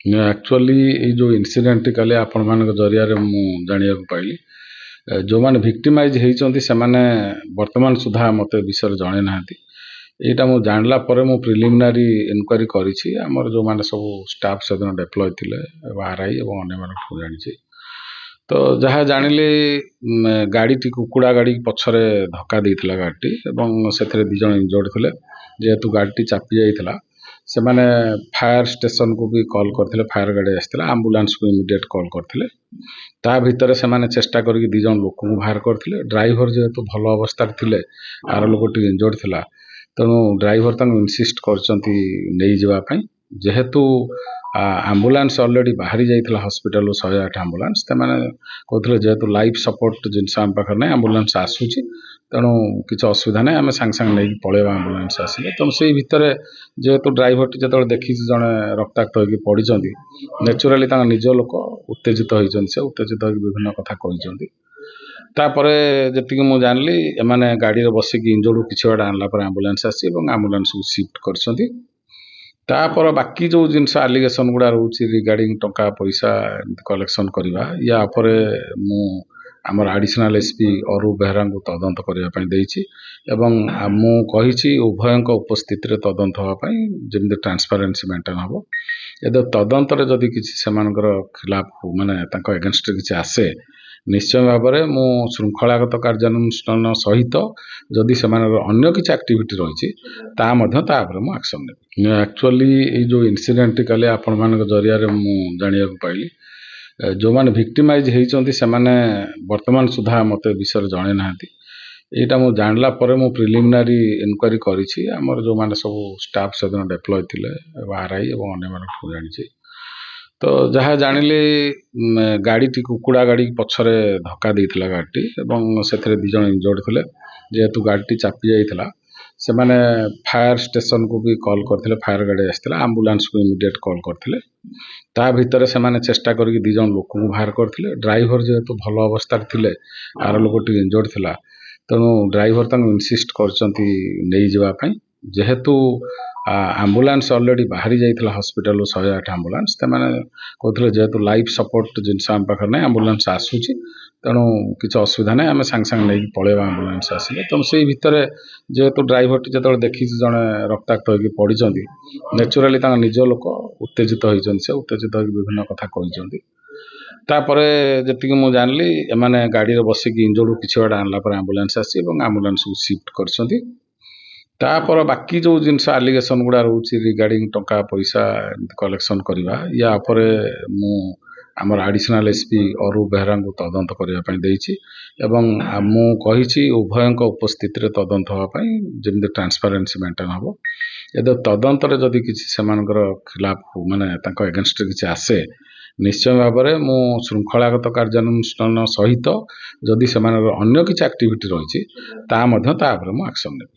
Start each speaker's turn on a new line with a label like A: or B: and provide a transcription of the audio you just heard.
A: Actually ये जो incident काली आपण मान जरिया मु जानिया पाइली जो मैंने भिक्टिमाइज होती से वर्तमान सुधा मत विषय जणे ना यहाँ मुझे जानला मु प्रिलिमिनारी इनक्वारी कर जो मैंने सब स्टाफ से डेप्लॉय थे आरआई और अन्य जानी तो जहाँ जानिली गाड़ी कुकुड़ा गाड़ी पछरे धक्का देइथिला गाड़ी से दी जन इंजर्ड थे जेहेतु गाड़ी चापी जाइथिला से माने फायर स्टेशन को भी कॉल करथिले फायर गाड़ी आस्थिला एम्बुलेंस को इमीडिएट कॉल करथिले ता भितर से माने चेष्टा करके दी जन लोक को बाहर करथिले ड्राइवर जेहेतु भल अवस्था थिले आर लोक टी इंजर्ड थिला तेणु ड्राइवर तांको इनसिस्ट करचंती नै जिबा पई जेहेतु एम्बुलेंस ऑलरेडी बाहरी जाइथिला हॉस्पिटल 108 एम्बुलेंस तमाने कहथिले जेहेतु लाइफ सपोर्ट जिनस आम पाखर नै एम्बुलेंस आसुची तेणु किसी असुविधा ना आम सांगे सांगे नहीं पलैबा एम्बुलेंस आसिले तेणु से भितर जेहेतु ड्राइवर टी जो देखी जड़े रक्ताक्त होगी पड़ी नेचुराली निज लोक उत्तेजित होती से उत्तेजित हो विभिन्न कथा कहते तापर जी मुझे जानली एमाने गाड़ी बसिक इंजर्ड किसी बाटे आनला एम्बुलेंस आसी एम्बुलेंस को शिफ्ट कर तापर बाकी जो जिनस आलिगेसन गुड़ा रोचे रिगार्डिंग टंका पैसा कलेक्शन करवा या मु आमर एडिशनल एसपी अरूप बेहरा को तदंत करने मु कही उभय उपस्थित तदंत होगापाई जमी ट्रांसपेरेन्सी मेंटेन हम यदि तदंत जदि किसी खिलाफ माने एगेंस्ट किसी आसे निश्चय भाव में मु श्रृंखलागत कार्यानुष्ठान सहित जदि से अन्य किसी एक्टिविटी रही मु एक्शन ने एक्चुअली ये जो इनसीडेंट काली आपण मान जरिया मु जानिया पाइली जो मैंने भिक्टिमाइज होती से वर्तमान सुधा मत विषय जणे ना यहाँ मुझे जानला मु प्रिलिमिनारी इनक्वारी कर जो मैंने सब स्टाफ से डेप्लॉय थे आरआई और अन्य जानी तो जहाँ जानिली गाड़ी कुकुड़ा गाड़ी पछरे धक्का देइथिला गाड़ी से दी जन इंजर्ड थे जेहेतु गाड़ी चापी जाइथिला से माने फायर स्टेशन को भी कॉल करथिले फायर गाड़ी आस्थिला एम्बुलेंस को इमीडिएट कॉल करथिले ता भितर से माने चेष्टा करके दी जन लोक को बाहर करथिले ड्राइवर जेहेतु भल अवस्था थिले आर लोक टी इंजर्ड थिला तेणु ड्राइवर तांको इनसिस्ट करचंती नै जिबा पई जेहेतु एम्बुलेंस ऑलरेडी बाहरी जाइथिला हॉस्पिटल 108 एम्बुलेंस तमाने कहथिले जेहेतु लाइफ सपोर्ट जिनस आम पाखर नै एम्बुलेंस आसुची तेणु किसी असुविधा ना आम सांगे सांगे नहीं पलैबा एम्बुलेंस आसिले तेणु से भितर जेहेतु ड्राइवर टी जो देखी जड़े रक्ताक्त होगी पड़ी नेचुराली निज लोक उत्तेजित होती से उत्तेजित हो विभिन्न कथा कहते तापर जी मुझे जानली एमाने गाड़ी बसिक इंजर्ड किसी बाटे आनला एम्बुलेंस आसी एम्बुलेंस को शिफ्ट कर तापर बाकी जो जिनस आलिगेसन गुड़ा रोचे रिगार्डिंग टंका पैसा कलेक्शन करवा या मु आमर एडिशनल एसपी अरूप बेहरा को तदंत करने मु कही उभय उपस्थित तदंत होगापाई जमी ट्रांसपेरेन्सी मेंटेन हम यदि तदंत जदि किसी खिलाफ माने एगेंस्ट किसी आसे निश्चय भाव में मु श्रृंखलागत कार्यानुष्ठान सहित जदि से अन्य किसी एक्टिविटी रही मु एक्शन ने।